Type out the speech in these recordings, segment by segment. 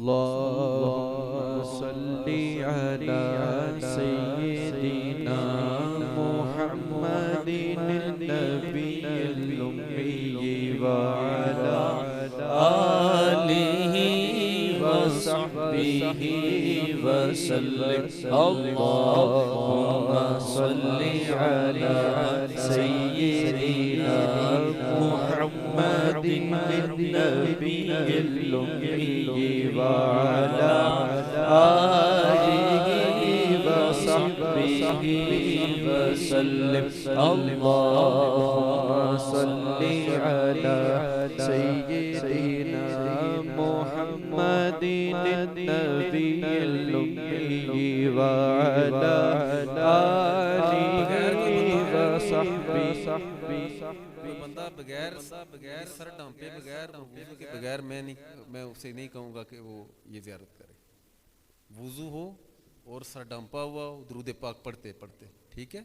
अल्लाहुम्मा सल्ली अला सय्यिदिना मुहम्मदिन नबिय्यिल उम्मी व अला आलिहि व सहबिहि व सल्लिम। अल्लाहुम्मा सल्ली अला सय्यिदिना मुहम्मदिन नबिय्यिल उम्मी व अला आलिहि व सहबिहि व सल्लिम। अल्लाहुम्मा सल्ली अला सय्यिदिना मुहम्मदिन नबिय्यिल उम्मी व अला आलिहि व सहबिहि। बंदा बगैर सर ढांपे बगैर वुज़ू के बगैर मैं उसे नहीं कहूँगा कि वो ये ज़ियारत करे। वुज़ू हो और सर ढांपा हुआ हो दुरूद पाक पढ़ते पढ़ते, ठीक है।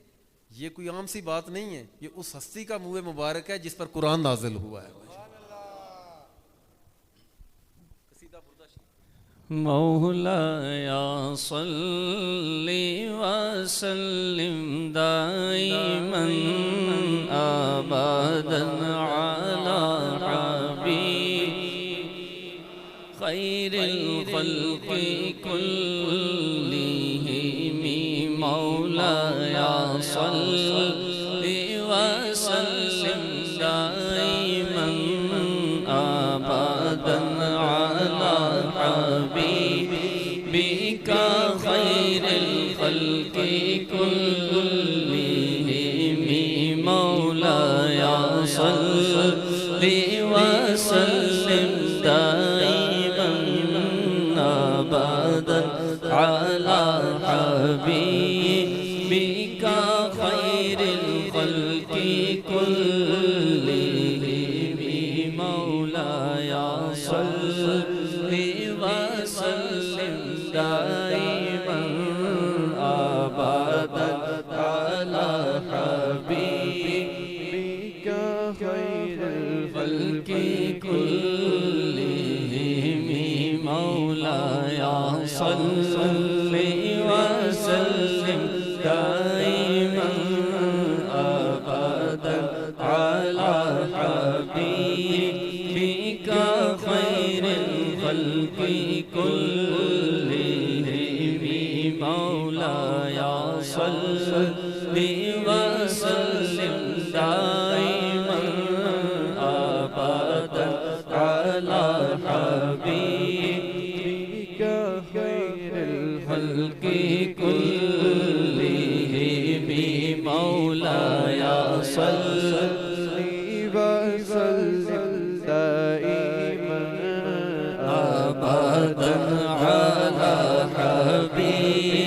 ये कोई आम सी बात नहीं है, ये उस हस्ती का मुँह मुबारक है जिस पर कुरान नाज़िल हुआ है। मौलाया सल्ली वसल्लिम दाइमन अबदन अला हबीब खैरिल खल्क़ि कुल्लिहिम। मौलाया सल्ली वसल्लिम दाइमन अबदन अला हबीबिका खैरिल खल्क़ि कुल्लिहिम। मौलाया सल्ली वसल्लिम दाइमन अबदन अला हबीबिका खैरिल खल्क़ि कुल्लिहिम। मौलाया सल्ली वसल्लिम दाइमन अबदन अला हबीबिका खैरिल खल्क़ि कुल्लिहिम। मौलाया सल्ली वसल्लिम दाइमन अबदन अला हबीबिका खैरिल खल्क़ि कुल्लिहिम। मौलाया सल्ली वसल्लिम दाइमन अबदन अला हबीबिका खैरिल खल्क़ि कुल्लिहिम। मौलाया सल्ली वसल्लिम दाइमन अबदन अला हबीबिका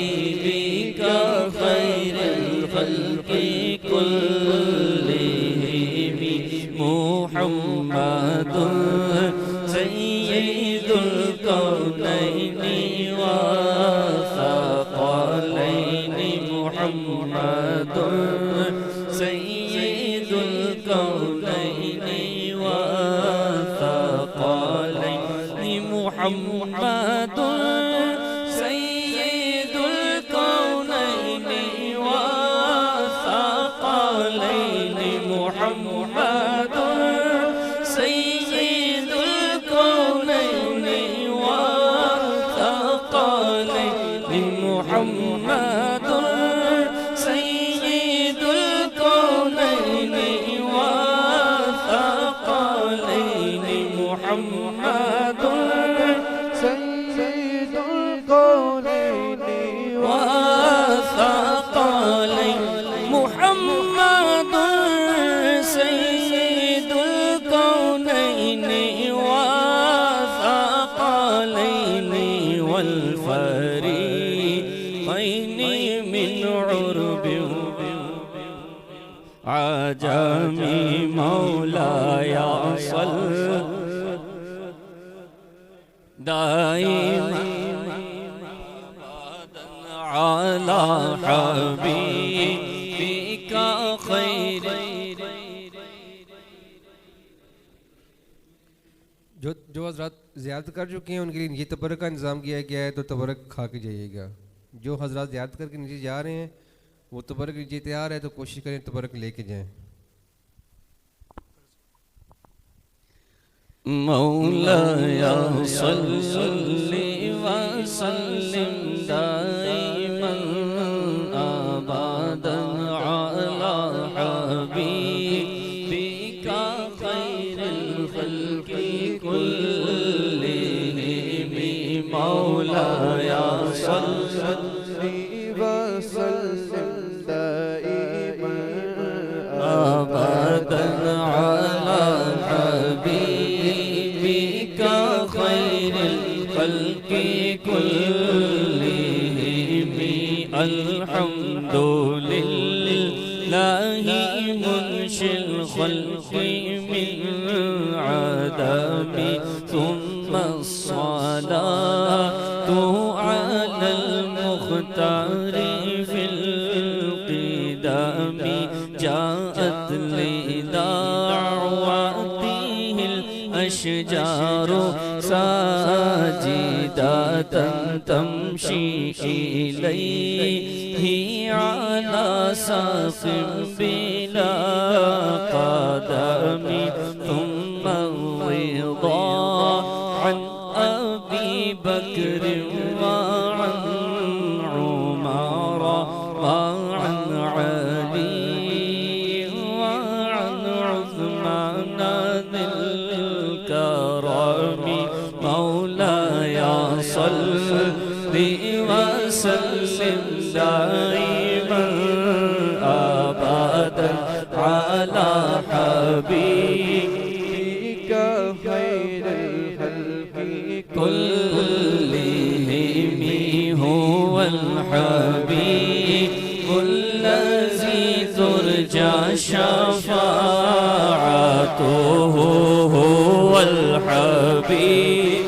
खैरिल खल्क़ि कुल्लिहिम। मुहम्मदुन सय्यिदुल कौनैनि व सक़लैनि। मुहम्मदुन सय्यिदुल कौनैनि व सक़लैनि। मुहम्मदुन सय्यिदुल कौनैनि व सक़लैनि। मुहम्मदुन सय्यिदुल कौनैनि व सक़लैनि। मुहम्मदुन सय्यिदुल कौनैनि व सक़लैनि। मुहम्मदुन सय्यिदुल कौनैनि व सक़लैनि। मुहम्मदुन सय्यिदुल कौनैनि व सक़लैनि वल फरीक़ैनि मिन उर्बिन आजमी। मौलाया सल्ली दाइमन अबदन अला हबीबिका खैरिल। जो हज़रात ज़ियारत कर चुके हैं उनके लिए ये तबरक का इंतज़ाम किया गया है, तो तबरक खा के जाइएगा। जो हजरात ज़ियारत करके नीचे जा रहे हैं वो तबरक नीचे तैयार है, तो कोशिश करें तबरक लेके जाएं। मौलाया सल्लि व सल्लिम दाइमन अबदन अला हबीबिका खैरिल खल्क़ि कुल्लिहिम मौलाया सल्लि व सल्लिम दाइमन अबदन अला हबीबिका खैरिल खल्क़ि कुल्लिहिम अल्हम्दुलिल्लाहि मुनशिल खल्क़ि मिन अदमी थुम्मा अस्सलातु अलल मुख्तारि फिल क़िदमी जाअत लिदाअतिहिल अशजारु साजिदातन तमशी इलैहि अला साक़िम बिला क़दमी थुम्मा रिदा अन अबी बकर व अन उमर व अन अली व अन उस्मान दिल करमी मौलाया सल्लि व सल्लिम दाइमन अबदन अला हबीबिका खैरिल खल्क़ि कुल्लिहिम हुवल हबीबुल लज़ी तुरजा शफ़ाअतुहु हुवल हबीब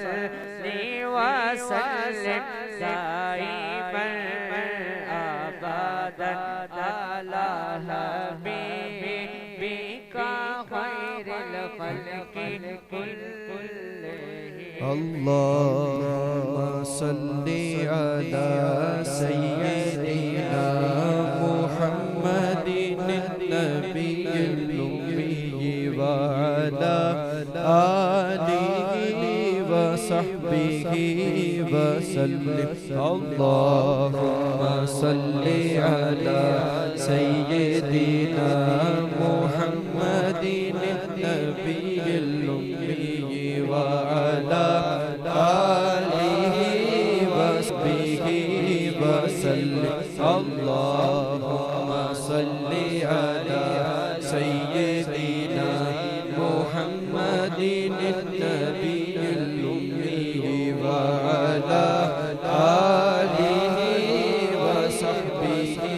सल्ली वसल्लिम दाइमन अबदन अला हबीबिका खैरिल खल्क़ि कुल्लिहिम। अल्लाहुम्मा सल्ली अला सय्यिदिना मुहम्मदिन नबिय्यिल उम्मी व अला आलिहि व सहबिहि व सल्लिम। अल्लाहुम्मा सल्ली अला सय्यिदिना मुहम्मदिन नबिय्यिल उम्मी व अला आलिहि व सहबिहि व सल्लिम। अल्लाहुम्मा सल्ली अला सय्यिदिना मुहम्मदिन नबिय्यिल उम्मी व अला आलिहि व सहबिहि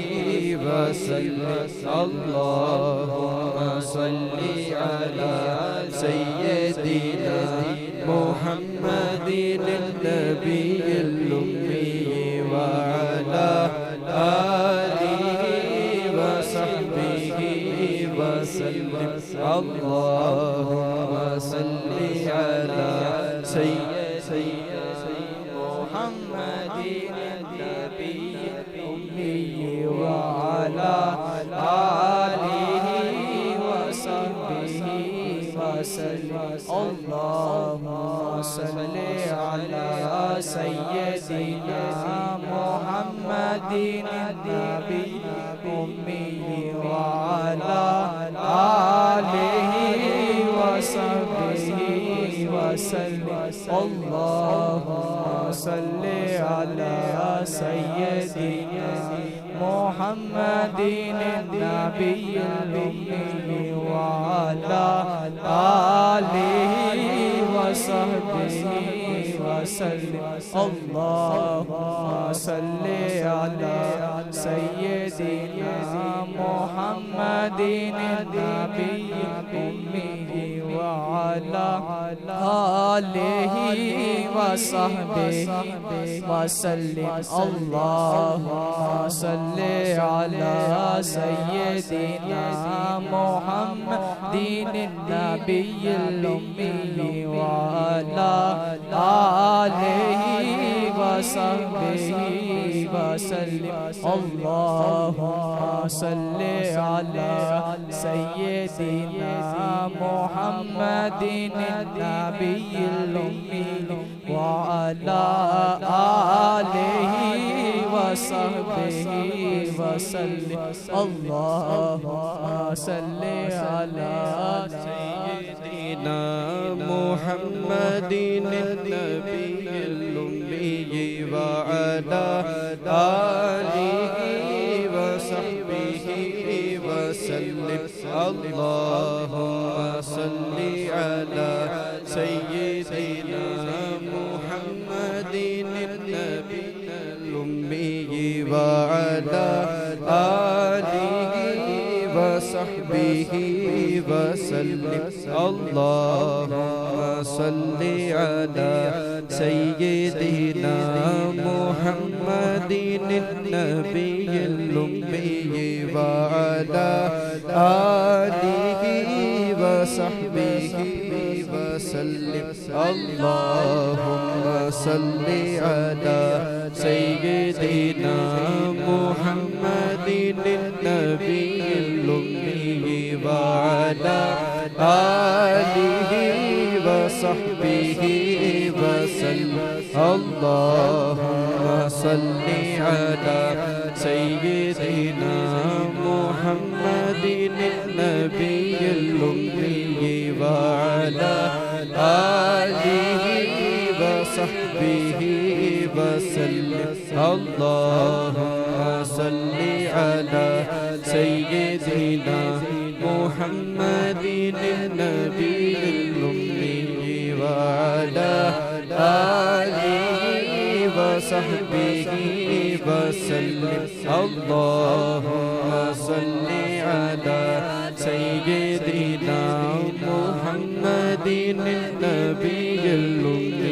व सल्लिम। अल्लाहुम्मा सल्ली अला सय्यिदिना मुहम्मदिन नबिय्यिल उम्मी व अला आलिहि व सहबिहि व सल्लिम। अल्लाहुम्मा सल्ली अला सय्यिदिना मुहम्मदिन नबिय्यिल उम्मी व अला आलिहि व सहबिहि व सल्लिम। अल्लाहुम्मा सल्ली अला सय्यिदिना मुहम्मदिन नबिय्यिल उम्मी व अला आलिहि व सहबिहि व सल्लिम। अल्लाहुम्मा सल्ली अला सय्यिदिना मुहम्मदिन नबिय्यिल उम्मी व अला आलिहि व सहबिहि व सल्लिम। अल्लाहुम्मा सल्ली अला सय्यिदिना मुहम्मदिन नबिय्यिल उम्मी व अला आलिहि व सहबिहि व सल्लिम। अल्लाहुम्मा सल्ली अला सय्यिदिना मुहम्मदिन नबिय्यिल उम्मी व अला आलिहि व सहबिहि व सल्लिम। अल्लाहुम्मा सल्ली अला सय्यिदिना मुहम्मदिन नबिय्यिल उम्मी व अला आलिहि व सहबिहि व सल्लिम। अल्लाहुम्मा सल्ली अला सय्यिदिना मुहम्मदिन नबिय्यिल उम्मी व अला आलिहि व सहबिहि व सल्लिम। अल्लाहुम्मा सल्ली अला सय्यिदिना मुहम्मदिन नबिय्यिल उम्मी व अला आलिहि व सहबिहि व सल्लिम। अल्लाहुम्मा सल्ली अला सय्यिदिना मुहम्मदिन नबिय्यिल उम्मी व अला आलिहि व सहबिहि व सल्लिम। अल्लाहुम्मा सल्ली अला सय्यिदिना मुहम्मदिन नबिय्यिल उम्मी व अला आलिहि व सहबिहि व सल्लिम। अल्लाहुम्मा सल्ली अला सय्यिदिना मुहम्मदिन नबिय्यिल उम्मी व अला आलिहि व सहबिहि व सल्लिम। अल्लाहुम्मा सल्ली अला सय्यिदिना मुहम्मदिन नबिय्यिल उम्मी व अला आलिहि व सहबिहि व सल्लिम। अल्लाहुम्मा सल्ली अला सय्यिदिना मुहम्मदिन नबिय्यिल उम्मी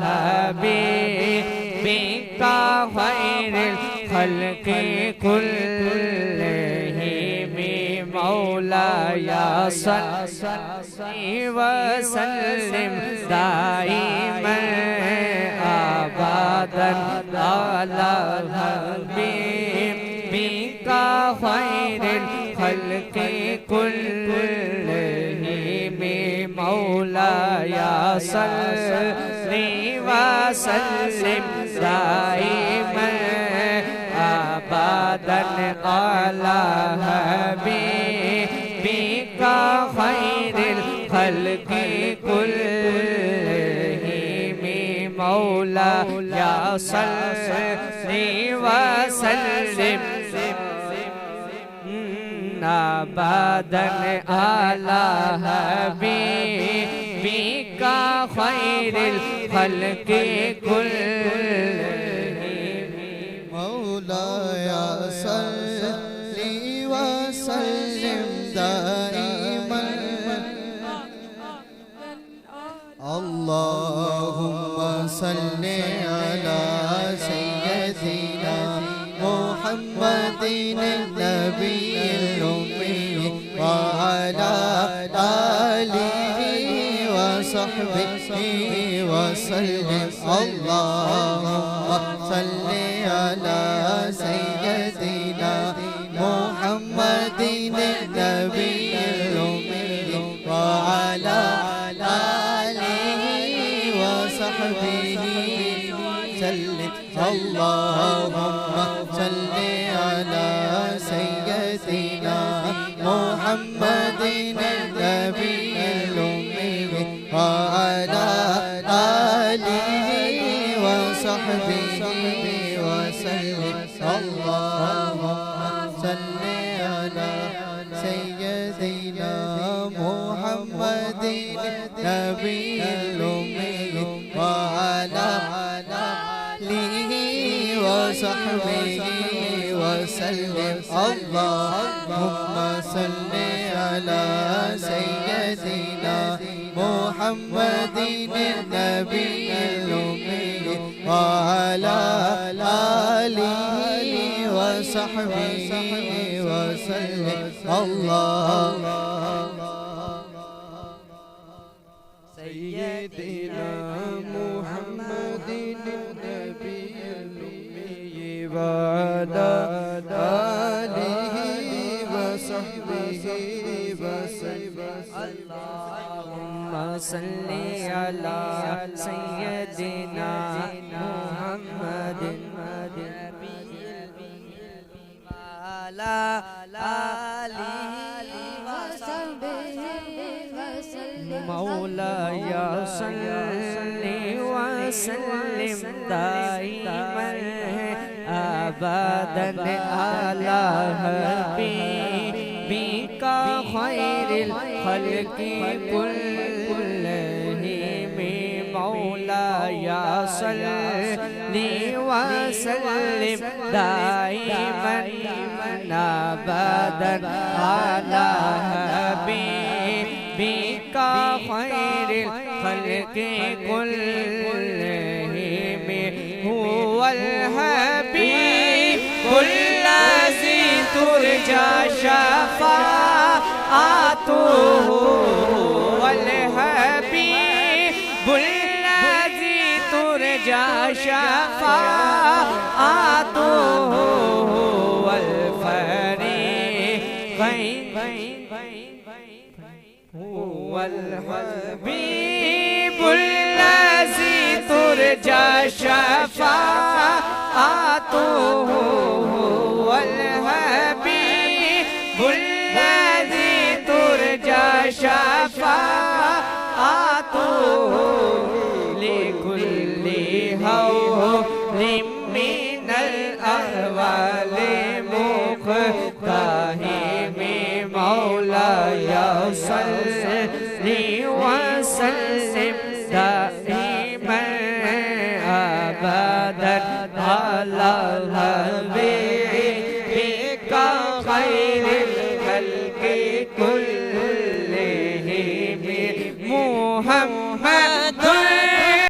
हबीबिका खैरिल खल्क़ि कुल्लिहिम मौलाया सल्लि व सल्लिम दाइमन अबादन आला हबीबिका खैरिल खल्क़ि कुल्लिहिम मौलाया सल्लि व सल्लिम दाइमन अबादन आला हबीबिका खैरिल खल्क़ि कुल्लिहिम मौलाया सल्लि व सल्लिम अबादन आला हबीबिका खैरिल खल्क़ि कुल्लिहिम मौलाया सल्लि व सल्लिम दाइमन अल्लाहुम्मा सल्लि अला सय्यदिना मुहम्मदिन नबिय्यिल उम्मी व अला आलिहि व सहबिहि व सल्लिम अल्लाहुम्मा सल्लि अला सय्यदिना मुहम्मदिन नबिय्यिल उम्मी व अला आलिहि व सहबिहि सल्लिम अल्लाहुम्मा सल्लि अला सय्यदिना मुहम्मदिन नबिय्यिल उम्मी व अला आलिहि व सहबिहि व सल्लिम अल्लाहुम्मा सल्लि अला सय्यदिना मुहम्मदिन नबिय्यिल उम्मी व अला आलिहि व सहबिहि व सल्लिम अल्लाहुम्मा सल्लि अला सय्यदिना मुहम्मदिन नबिय्यिल उम्मी व अला आलिहि व सहबिहि व सल्लिम सय्यदिना मुहम्मदिन नबिय्यिल उम्मी व अला आलिहि व सहबिहि व सल्लिम अल्लाहुम्मा सल्लि अला सय्यदिना मुहम्मदिन अला आलिहि व सहबिहि व सल्लिम मौलाया सल्लि व सल्लिम दाइमन अबादन आला हबीबिका खैरिल खल्क़ि कुल्लिहिम मौलाया सल्लि व सल्लिम दाइमन अबादन आला हबीबिका खैरिल खल्क़ि कुल्लिहिम हुवल हबीबुल लज़ी तुरजा शफ़ाअतुहु हुवल हबीबुल लज़ी तुरजा शफ़ाअतुहु हुवल हुवल हबीबुल लज़ी तुरजा शफ़ाअतुहु हुवल हबीबुल लज़ी तुरजा शफ़ाअतुहु लिकुल्लि हौलिम मिनल अहवालि मुक़्ताहिम मौलाया सल्लि व सल्लिम दाइमन अबदन अला हबीबिका